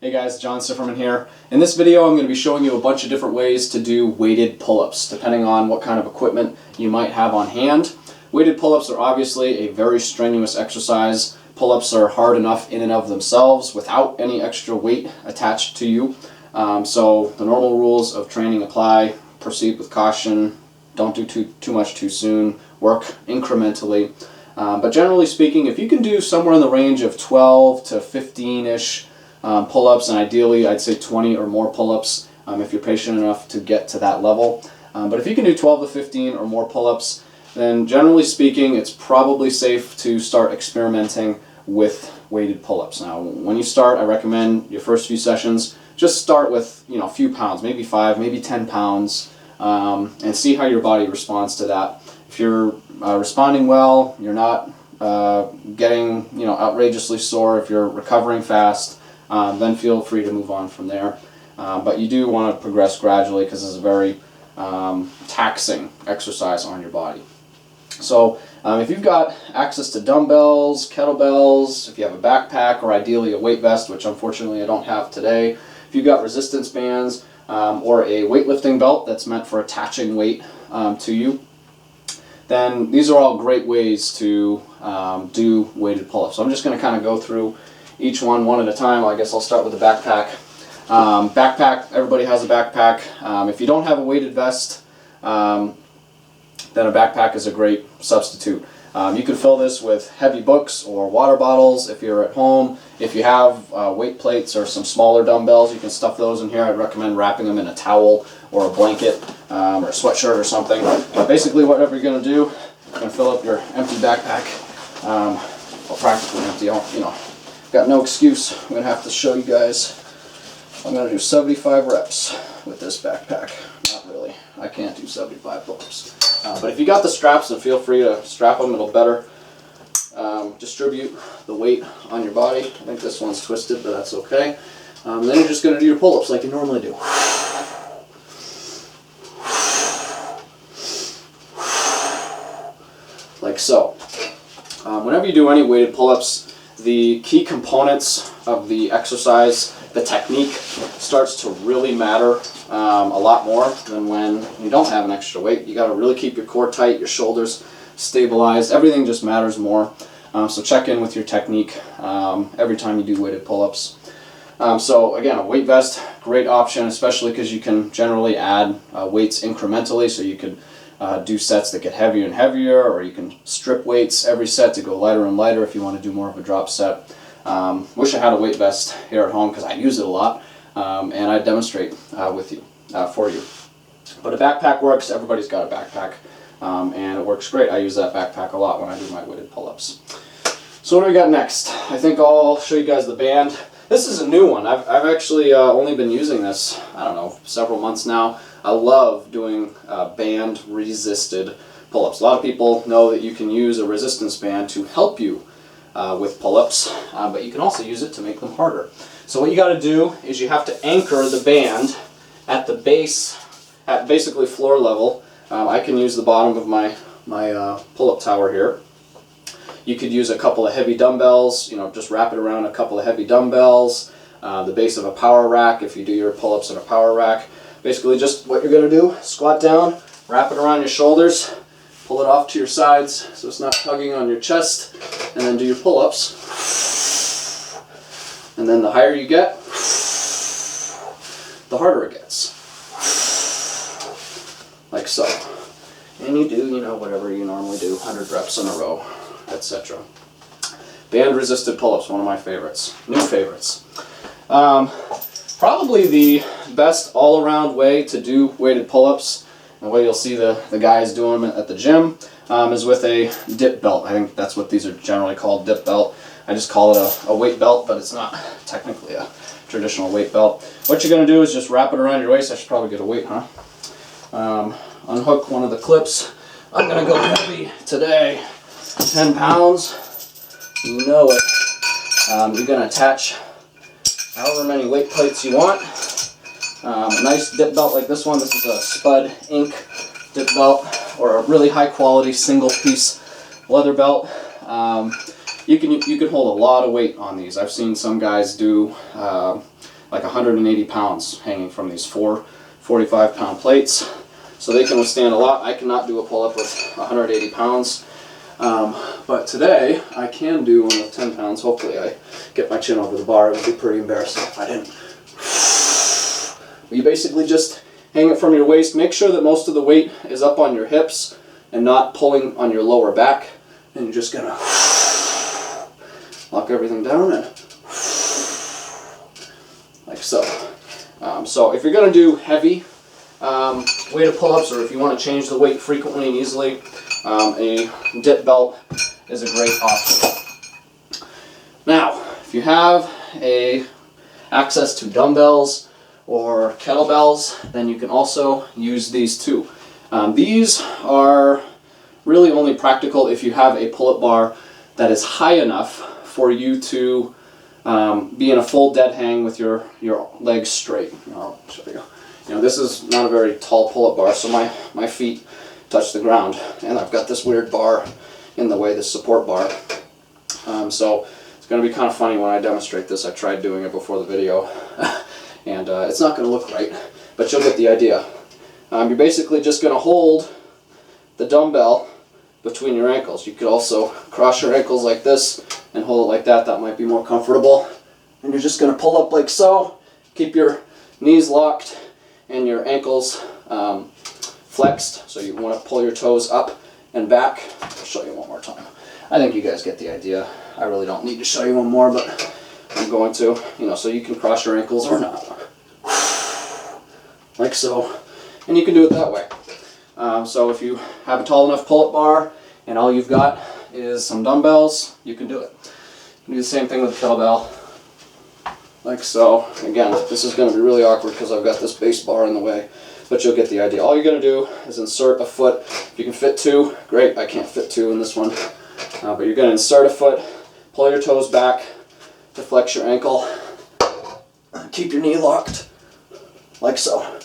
Hey guys, John Sifferman here. In this video I'm going to be showing you a bunch of different ways to do weighted pull-ups, depending on what kind of equipment you might have on hand. Weighted pull-ups are obviously a very strenuous exercise. Pull-ups are hard enough in and of themselves without any extra weight attached to you. So the normal rules of training apply. Proceed with caution, don't do too much too soon, work incrementally. But generally speaking, if you can do somewhere in the range of 12 to 15-ish pull-ups, and ideally I'd say 20 or more pull-ups if you're patient enough to get to that level. But if you can do 12 to 15 or more pull-ups, then generally speaking it's probably safe to start experimenting with weighted pull-ups. Now when you start, I recommend your first few sessions just start with a few pounds, maybe 5, maybe 10 pounds, and see how your body responds to that. If you're responding well, you're not getting outrageously sore, if you're recovering fast, then feel free to move on from there. But you do want to progress gradually because it's a very taxing exercise on your body. So if you've got access to dumbbells, kettlebells, if you have a backpack, or ideally a weight vest, which unfortunately I don't have today, if you've got resistance bands or a weightlifting belt that's meant for attaching weight to you, then these are all great ways to do weighted pull-ups. So I'm just going to kind of go through each one at a time. I guess I'll start with the backpack. Backpack, everybody has a backpack. If you don't have a weighted vest, then a backpack is a great substitute. You can fill this with heavy books or water bottles if you're at home. If you have weight plates or some smaller dumbbells, you can stuff those in here. I'd recommend wrapping them in a towel or a blanket or a sweatshirt or something. But basically whatever you're going to do, you're going to fill up your empty backpack. Well, practically empty. Got no excuse. I'm going to have to show you guys. I'm going to do 75 reps with this backpack. Not really. I can't do 75 pull-ups. But if you got the straps, then feel free to strap them. It'll better distribute the weight on your body. I think this one's twisted, but that's okay. Then you're just going to do your pull-ups like you normally do. Like so. Whenever you do any weighted pull-ups, the key components of the exercise, the technique, starts to really matter a lot more than when you don't have an extra weight. You got to really keep your core tight, your shoulders stabilized. Everything just matters more. So check in with your technique every time you do weighted pull-ups. So again, a weight vest, great option, especially because you can generally add weights incrementally. So you could do sets that get heavier and heavier, or you can strip weights every set to go lighter and lighter if you want to do more of a drop set. Wish I had a weight vest here at home because I use it a lot, and I demonstrate with you, for you. But a backpack works. Everybody's got a backpack, and it works great. I use that backpack a lot when I do my weighted pull-ups. So what do we got next? I think I'll show you guys the band. This is a new one. I've actually only been using this, I don't know, several months now. I love doing band resisted pull-ups. A lot of people know that you can use a resistance band to help you with pull-ups, but you can also use it to make them harder. So what you got to do is you have to anchor the band at the base, at basically floor level. I can use the bottom of my pull-up tower here. You could use a couple of heavy dumbbells, just wrap it around a couple of heavy dumbbells, the base of a power rack if you do your pull-ups in a power rack. Basically just what you're going to do, squat down, wrap it around your shoulders, pull it off to your sides so it's not tugging on your chest, and then do your pull-ups. And then the higher you get, the harder it gets. Like so. And you do, whatever you normally do, 100 reps in a row, etc. Band resisted pull-ups, one of my favorites. New favorites. Probably the best all-around way to do weighted pull-ups, the way you'll see the guys doing them at the gym, is with a dip belt. I think that's what these are generally called, dip belt. I just call it a weight belt, but it's not technically a traditional weight belt. What you're going to do is just wrap it around your waist. I should probably get a weight, huh? Unhook one of the clips. I'm going to go heavy today. 10 pounds. You know it. You're going to attach however many weight plates you want. A nice dip belt like this one. This is a Spud Inc. dip belt, or a really high quality single piece leather belt. you can hold a lot of weight on these. I've seen some guys do like 180 pounds hanging from these 45-pound plates. So they can withstand a lot. I cannot do a pull-up with 180 pounds. But today, I can do one with 10 pounds. Hopefully I get my chin over the bar. It would be pretty embarrassing if I didn't. You basically just hang it from your waist. Make sure that most of the weight is up on your hips and not pulling on your lower back. And you're just gonna lock everything down and like so. So if you're gonna do heavy weighted pull-ups, or if you want to change the weight frequently and easily, a dip belt is a great option. Now, if you have access to dumbbells or kettlebells, then you can also use these too. These are really only practical if you have a pull-up bar that is high enough for you to be in a full dead hang with your legs straight. I'll show you. You know, this is not a very tall pull-up bar, so my feet touch the ground, and I've got this weird bar in the way, this support bar. So it's going to be kind of funny when I demonstrate this. I tried doing it before the video, and it's not going to look right, but you'll get the idea. You're basically just going to hold the dumbbell between your ankles. You could also cross your ankles like this and hold it like that. That might be more comfortable. And you're just going to pull up like so. Keep your knees locked and your ankles flexed. So you want to pull your toes up and back. I'll show you one more time. I think you guys get the idea. I really don't need to show you one more, but I'm going to. You know, so you can cross your ankles or not. Like so. And you can do it that way. So if you have a tall enough pull-up bar and all you've got is some dumbbells, you can do it. You can do the same thing with a kettlebell, like so. Again, this is going to be really awkward because I've got this base bar in the way, but you'll get the idea. All you're going to do is insert a foot. If you can fit two, great. I can't fit two in this one. But you're going to insert a foot, pull your toes back to flex your ankle, keep your knee locked, like so.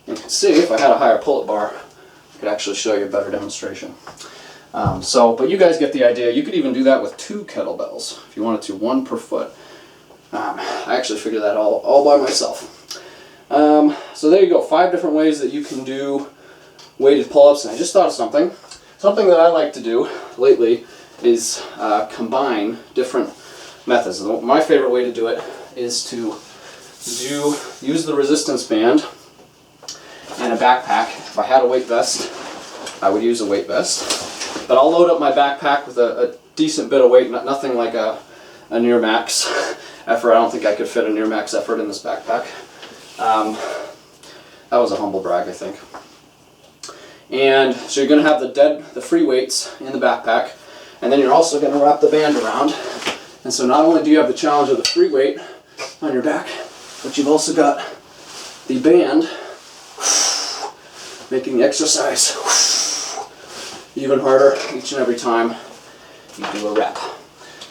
You can see if I had a higher pull-up bar, I could actually show you a better demonstration. But you guys get the idea. You could even do that with 2 kettlebells if you wanted to, 1 per foot. I actually figured that all by myself. So there you go, 5 different ways that you can do weighted pull-ups. And I just thought of something. Something that I like to do lately is combine different methods. My favorite way to do it is to use the resistance band and a backpack. If I had a weight vest, I would use a weight vest. But I'll load up my backpack with a decent bit of weight, nothing like a near max effort. I don't think I could fit a near max effort in this backpack. That was a humble brag, I think. And so you're going to have the free weights in the backpack, and then you're also going to wrap the band around. And so not only do you have the challenge of the free weight on your back, but you've also got the band making the exercise even harder each and every time you do a rep.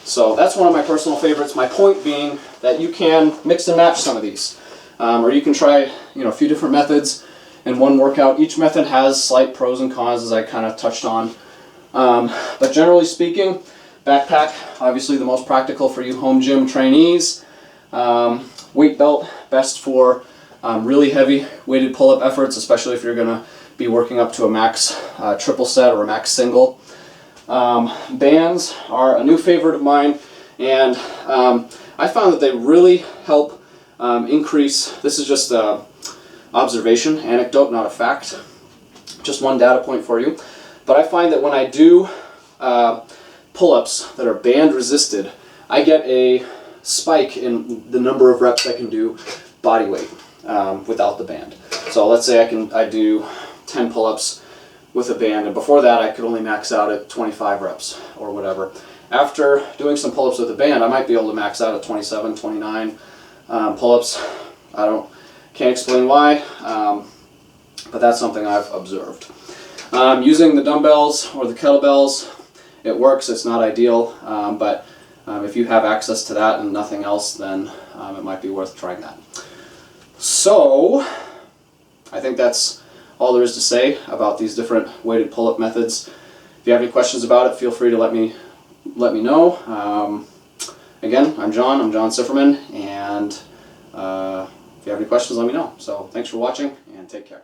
So that's one of my personal favorites. My point being that you can mix and match some of these, or you can try a few different methods in one workout. Each method has slight pros and cons, as I kind of touched on. But generally speaking, backpack, obviously the most practical for you home gym trainees. Weight belt, best for really heavy weighted pull-up efforts, especially if you're going to be working up to a max triple set or a max single. Bands are a new favorite of mine, and I found that they really help increase. This is just an observation, anecdote, not a fact. Just one data point for you. But I find that when I do pull-ups that are band resisted, I get a spike in the number of reps I can do body weight without the band. So let's say I do 10 pull-ups with a band, and before that I could only max out at 25 reps or whatever. After doing some pull-ups with a band, I might be able to max out at 27, 29 pull-ups. Can't explain why, but that's something I've observed. Using the dumbbells or the kettlebells, it works. It's not ideal, but if you have access to that and nothing else, then it might be worth trying that. So I think that's all there is to say about these different weighted pull-up methods. If you have any questions about it, feel free to let me let me know. Again, I'm John Sifferman, and if you have any questions, let me know. So thanks for watching, and take care.